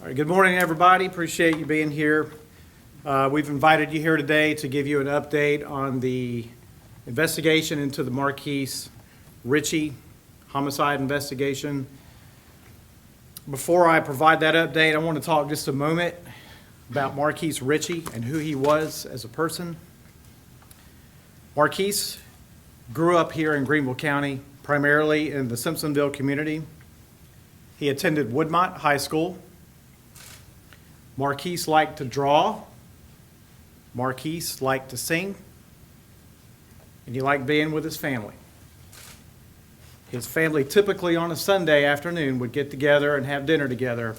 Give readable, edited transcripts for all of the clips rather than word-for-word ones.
All right, good morning, everybody. Appreciate you being here. We've invited you here today to give you an update on the investigation into the Marquis Richey homicide investigation. Before I provide that update, I want to talk just a moment about Marquis Richey and who he was as a person. Marquis grew up here in Greenville County, primarily in the Simpsonville community. He attended Woodmont High School. Marquis liked to draw. Marquis liked to sing. And he liked being with his family. His family typically on a Sunday afternoon would get together and have dinner together.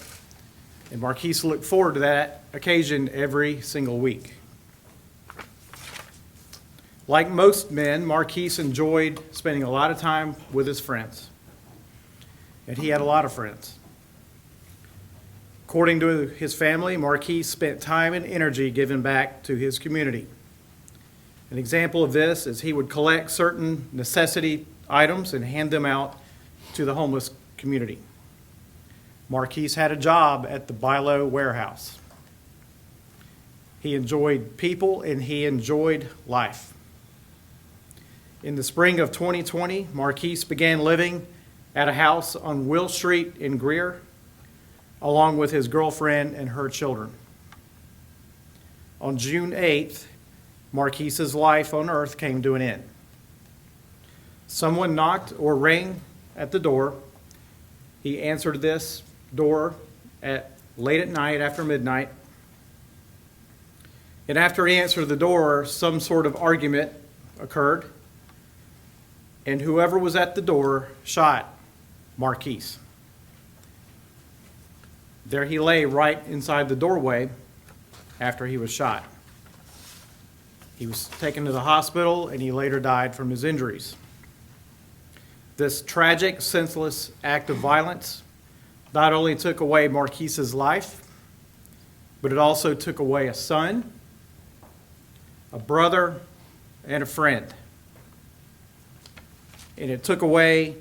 And Marquis looked forward to that occasion every single week. Like most men, Marquis enjoyed spending a lot of time with his friends. And he had a lot of friends. According to his family, Marquis spent time and energy giving back to his community. An example of this is he would collect certain necessity items and hand them out to the homeless community. Marquis had a job at the Bilo warehouse. He enjoyed people and he enjoyed life. In the spring of 2020, Marquis began living at a house on Will Street in Greer, along with his girlfriend and her children. On June 8th, Marquis's life on earth came to an end. Someone knocked or rang at the door. He answered this door late at night after midnight. And after he answered the door, some sort of argument occurred. And whoever was at the door shot Marquis. There he lay right inside the doorway after he was shot. He was taken to the hospital and he later died from his injuries. This tragic, senseless act of violence not only took away Marquis's life, but it also took away a son, a brother, and a friend. And it took away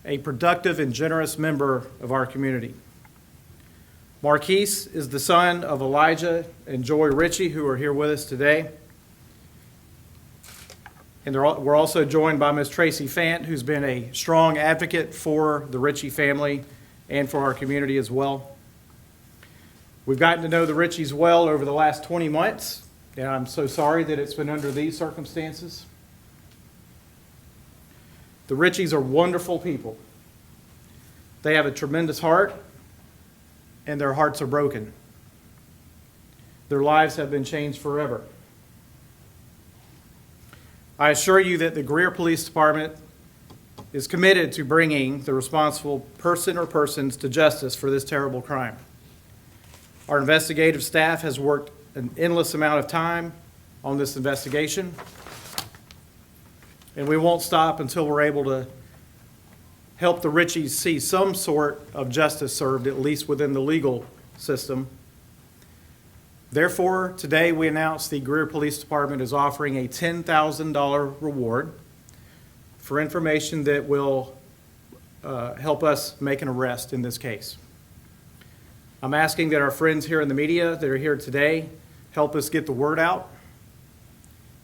a productive and generous member of our community. Marquis is the son of Elijah and Joy Richey, who are here with us today. And we're also joined by Ms. Tracy Fant, who's been a strong advocate for the Richey family and for our community as well. We've gotten to know the Richeys well over the last 20 months, and I'm so sorry that it's been under these circumstances. The Richeys are wonderful people. They have a tremendous heart, and their hearts are broken. Their lives have been changed forever. I assure you that the Greer Police Department is committed to bringing the responsible person or persons to justice for this terrible crime. Our investigative staff has worked an endless amount of time on this investigation, and we won't stop until we're able to help the Richeys see some sort of justice served, at least within the legal system. Therefore, today we announce the Greer Police Department is offering a $10,000 reward for information that will help us make an arrest in this case. I'm asking that our friends here in the media that are here today help us get the word out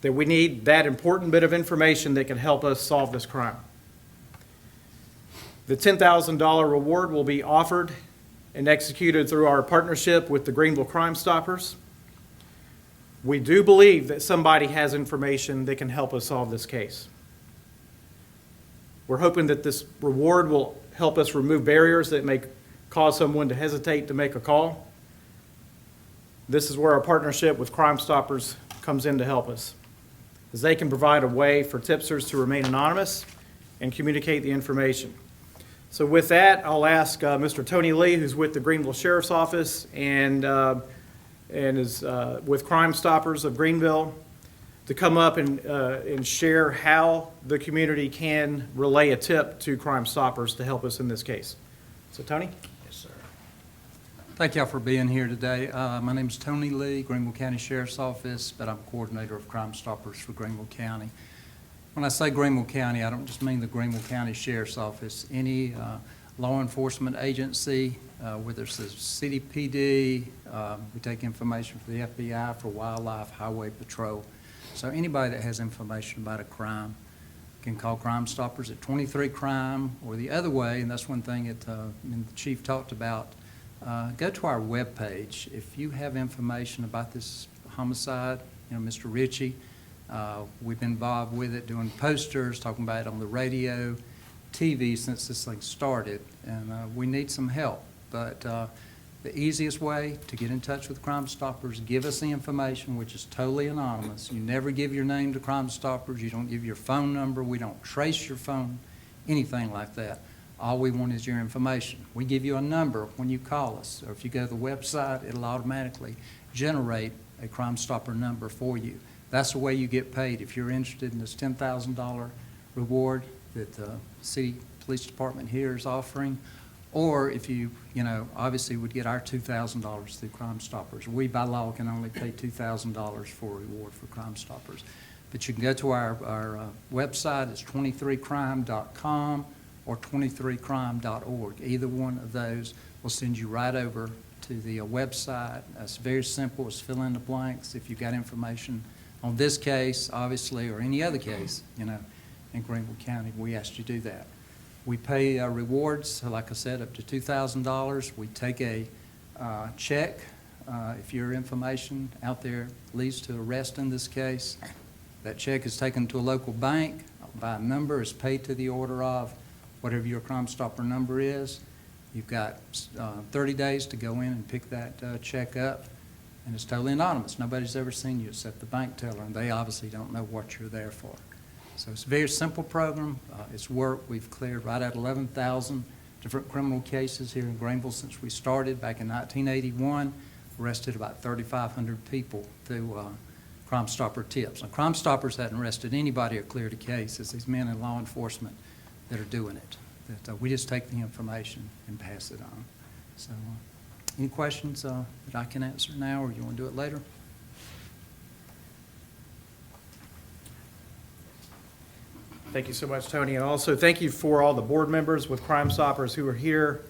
that we need that important bit of information that can help us solve this crime. The $10,000 reward will be offered and executed through our partnership with the Greenville Crime Stoppers. We do believe that somebody has information that can help us solve this case. We're hoping that this reward will help us remove barriers that may cause someone to hesitate to make a call. This is where our partnership with Crime Stoppers comes in to help us, as they can provide a way for tipsters to remain anonymous and communicate the information. So with that, I'll ask Mr. Tony Lee, who's with the Greenville Sheriff's Office and is with Crime Stoppers of Greenville, to come up and share how the community can relay a tip to Crime Stoppers to help us in this case. So Tony? Yes, sir. Thank y'all for being here today. My name is Tony Lee, Greenville County Sheriff's Office, but I'm coordinator of Crime Stoppers for Greenville County. When I say Greenville County, I don't just mean the Greenville County Sheriff's Office. Any law enforcement agency, whether it's the city PD, we take information for the FBI, for wildlife, highway patrol. So anybody that has information about a crime can call Crime Stoppers at 23-CRIME, or the other way, and that's one thing that the chief talked about, go to our webpage. If you have information about this homicide, Mr. Richey, we've been involved with it, doing posters, talking about it on the radio, TV since this thing started, and we need some help. But the easiest way to get in touch with Crime Stoppers, give us the information, which is totally anonymous. You never give your name to Crime Stoppers. You don't give your phone number. We don't trace your phone, anything like that. All we want is your information. We give you a number when you call us, or if you go to the website, it'll automatically generate a Crime Stopper number for you. That's the way you get paid. If you're interested in this $10,000 reward that the city police department here is offering, or if you obviously would get our $2,000 through Crime Stoppers. We, by law, can only pay $2,000 for a reward for Crime Stoppers. But you can go to our website. It's 23crime.com or 23crime.org. Either one of those will send you right over to the website. It's very simple. It's fill in the blanks. If you've got information on this case, obviously, or any other case, in Greenville County, we ask you to do that. We pay rewards, like I said, up to $2,000. We take a check. If your information out there leads to arrest in this case, that check is taken to a local bank by a number, is paid to the order of whatever your Crime Stopper number is. You've got 30 days to go in and pick that check up, and it's totally anonymous. Nobody's ever seen you except the bank teller, and they obviously don't know what you're there for. So it's a very simple program. It's work. We've cleared right at 11,000 different criminal cases here in Greenville since we started back in 1981. Arrested about 3,500 people through Crime Stopper tips. Now, Crime Stoppers hadn't arrested anybody or cleared a case. It's these men in law enforcement that are doing it. That we just take the information and pass it on. So, any questions that I can answer now, or you want to do it later? Thank you so much, Tony. And also thank you for all the board members with Crime Stoppers who are here.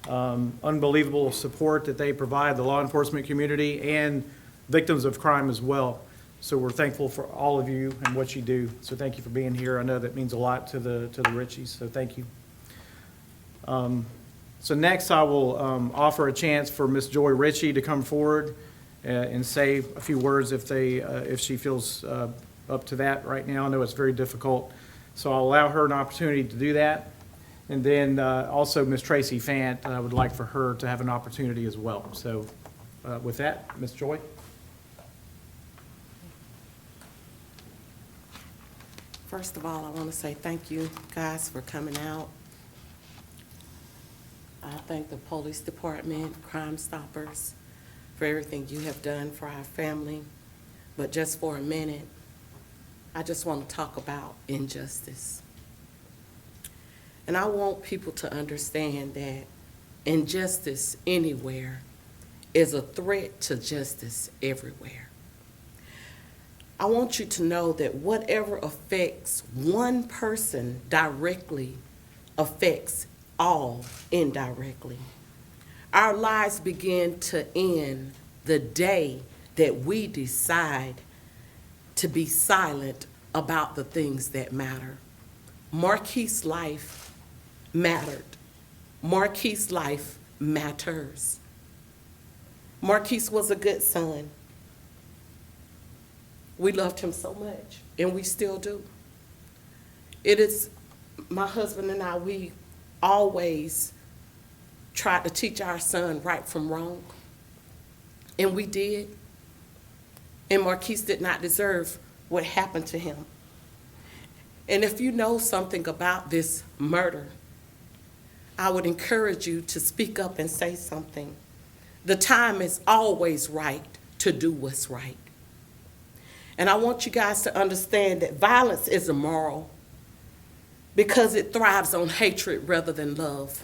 Unbelievable support that they provide the law enforcement community and victims of crime as well. So we're thankful for all of you and what you do. So thank you for being here. I know that means a lot to the Richeys, so thank you. So next I will offer a chance for Ms. Joy Richey to come forward and say a few words if she feels up to that right now. I know it's very difficult. So I'll allow her an opportunity to do that. And then also Ms. Tracy Fant, I would like for her to have an opportunity as well. So with that, Ms. Joy. First of all, I want to say thank you guys for coming out. I thank the police department, Crime Stoppers, for everything you have done for our family. But just for a minute, I just want to talk about injustice. And I want people to understand that injustice anywhere is a threat to justice everywhere. I want you to know that whatever affects one person directly affects all indirectly. Our lives begin to end the day that we decide to be silent about the things that matter. Marquis' life mattered. Marquis' life matters. Marquis was a good son. We loved him so much, and we still do. It is, my husband and I, we always tried to teach our son right from wrong, and we did. And Marquis did not deserve what happened to him. And if you know something about this murder, I would encourage you to speak up and say something. The time is always right to do what's right. And I want you guys to understand that violence is immoral because it thrives on hatred rather than love.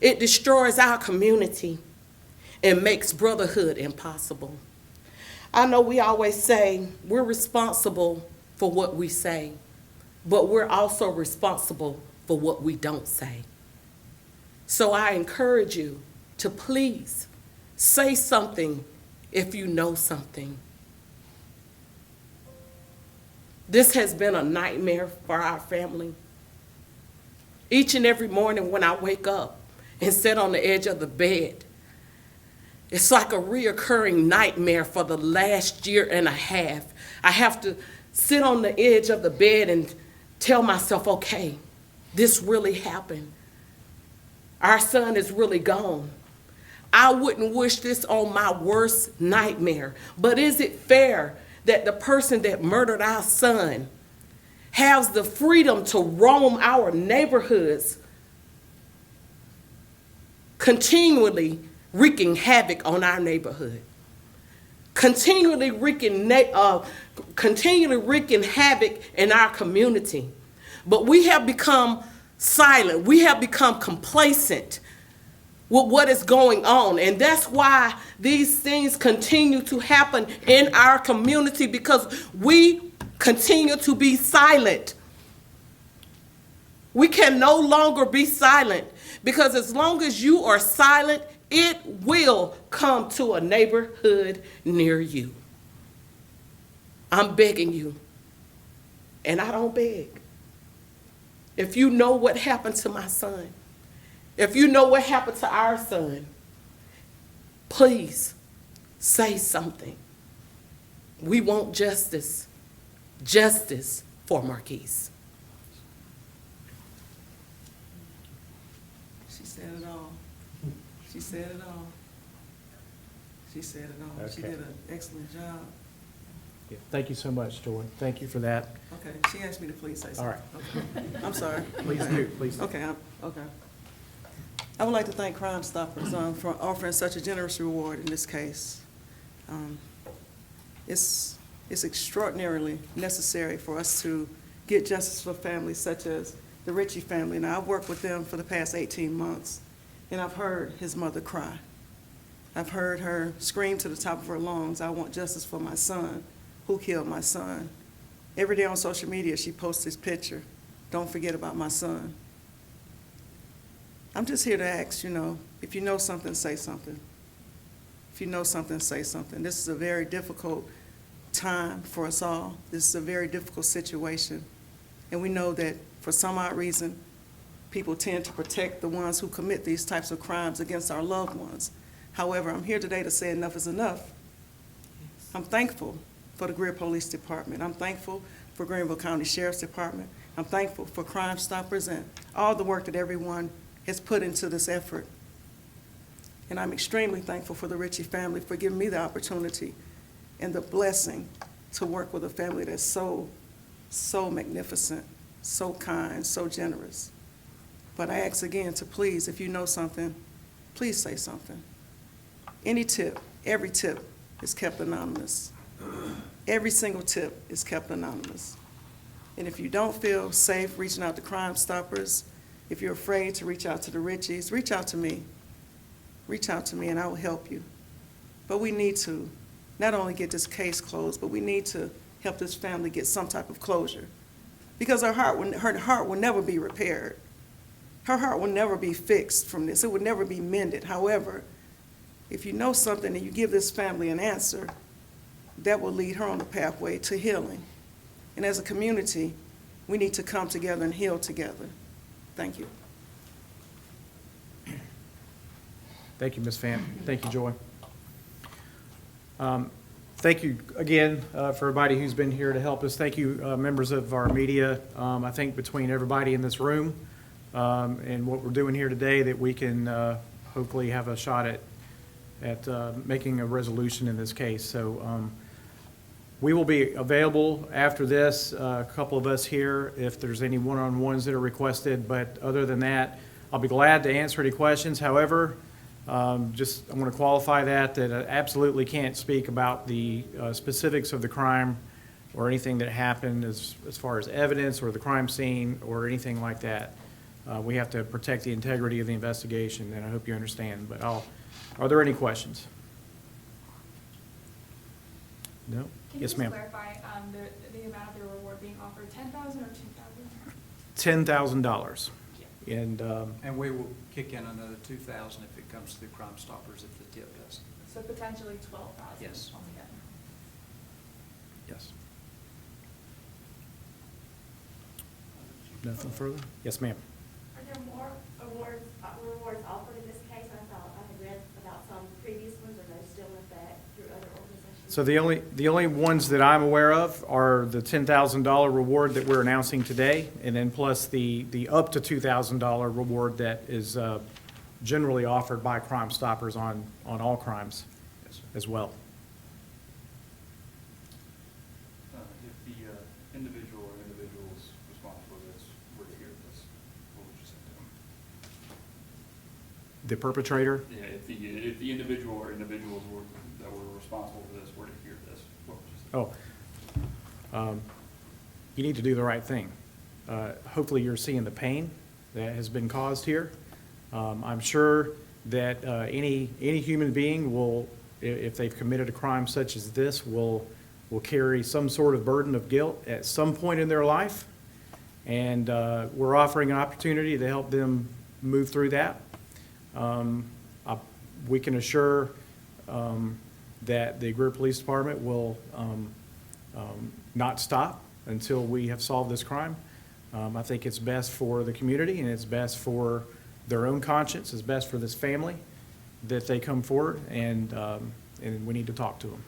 It destroys our community and makes brotherhood impossible. I know we always say we're responsible for what we say, but we're also responsible for what we don't say. So I encourage you to please say something if you know something. This has been a nightmare for our family. Each and every morning when I wake up and sit on the edge of the bed, it's like a reoccurring nightmare for the last year and a half. I have to sit on the edge of the bed and tell myself, okay, this really happened. Our son is really gone. I wouldn't wish this on my worst nightmare, but is it fair that the person that murdered our son has the freedom to roam our neighborhoods, continually wreaking havoc on our neighborhood, continually wreaking havoc in our community? But we have become silent. We have become complacent with what is going on. And that's why these things continue to happen in our community, because we continue to be silent. We can no longer be silent, because as long as you are silent, it will come to a neighborhood near you. I'm begging you, and I don't beg. If you know what happened to my son, if you know what happened to our son, please say something. We want justice. Justice for Marquis. She said it all. She said it all. She said it all. She Okay. did an excellent job. Yeah, thank you so much, Joy. Thank you for that. Okay, she asked me to please say something. All right. Okay. I'm sorry. Please do, please. Okay, okay. I would like to thank Crime Stoppers for offering such a generous reward in this case. It's extraordinarily necessary for us to get justice for families such as the Richey family. Now, I've worked with them for the past 18 months, and I've heard his mother cry. I've heard her scream to the top of her lungs, "I want justice for my son. Who killed my son?" Every day on social media, she posts this picture, "Don't forget about my son." I'm just here to ask, if you know something, say something. If you know something, say something. This is a very difficult time for us all. This is a very difficult situation. And we know that for some odd reason, people tend to protect the ones who commit these types of crimes against our loved ones. However, I'm here today to say enough is enough. I'm thankful for the Greer Police Department. I'm thankful for Greenville County Sheriff's Department. I'm thankful for Crime Stoppers and all the work that everyone has put into this effort. And I'm extremely thankful for the Richey family for giving me the opportunity and the blessing to work with a family that's so magnificent, so kind, so generous. But I ask again to please, if you know something, please say something. Any tip, every tip is kept anonymous. Every single tip is kept anonymous. And if you don't feel safe reaching out to Crime Stoppers, if you're afraid to reach out to the Richeys, reach out to me. Reach out to me and I will help you. But we need to not only get this case closed, but we need to help this family get some type of closure. Because her heart will never be repaired. Her heart will never be fixed from this. It will never be mended. However, if you know something and you give this family an answer, that will lead her on the pathway to healing. And as a community, we need to come together and heal together. Thank you. Thank you, Ms. Fant. Thank you, Joy. Thank you again for everybody who's been here to help us. Thank you, members of our media. I think between everybody in this room and what we're doing here today, that we can hopefully have a shot at making a resolution in this case. So we will be available after this, a couple of us here, if there's any one-on-ones that are requested. But other than that, I'll be glad to answer any questions. However, I want to qualify that I absolutely can't speak about the specifics of the crime or anything that happened as far as evidence or the crime scene or anything like that. We have to protect the integrity of the investigation, and I hope you understand. But are there any questions? No? Yes, ma'am. Can you just clarify the amount of the reward being offered, $10,000 or $2,000? $10,000. And And we will kick in another 2,000 if it comes through Crime Stoppers, if the tip does. So potentially 12,000 Yes. altogether. yes. Nothing further? Yes, ma'am. Are there more rewards offered in this case? I thought I had read about some previous ones. Are those still in effect through other organizations? So the only ones that I'm aware of are the $10,000 reward that we're announcing today, and then plus the up to $2,000 reward that is generally offered by Crime Stoppers on all crimes Yes, sir. as well. If the individual or individuals responsible for this were to hear this, what would you say to them? The perpetrator, Yeah, if the individual or individuals that were responsible for this were to hear this, what would you say? you need to do the right thing. Hopefully you're seeing the pain that has been caused here. I'm sure that any human being will, if they've committed a crime such as this, will carry some sort of burden of guilt at some point in their life. And we're offering an opportunity to help them move through that. We can assure that the Greer Police Department will not stop until we have solved this crime. I think it's best for the community, and it's best for their own conscience, it's best for this family that they come forward, and we need to talk to them.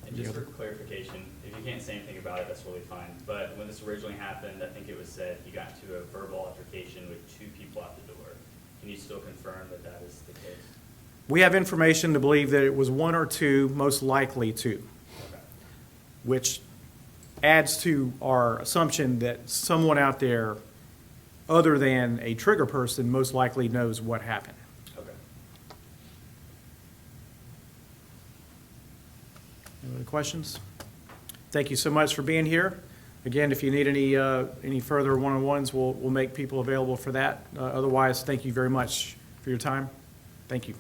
And just for clarification, if you can't say anything about it, that's totally fine. But when this originally happened, I think it was said you got into a verbal altercation with 2 people at the door. Can you still confirm that that is the case? We have information to believe that it was 1 or 2, most likely 2, Okay. which adds to our assumption that someone out there other than a trigger person most likely knows what happened. Okay. Any other questions? Thank you so much for being here. Again, if you need any further one-on-ones, we'll make people available for that. Otherwise, thank you very much for your time. Thank you.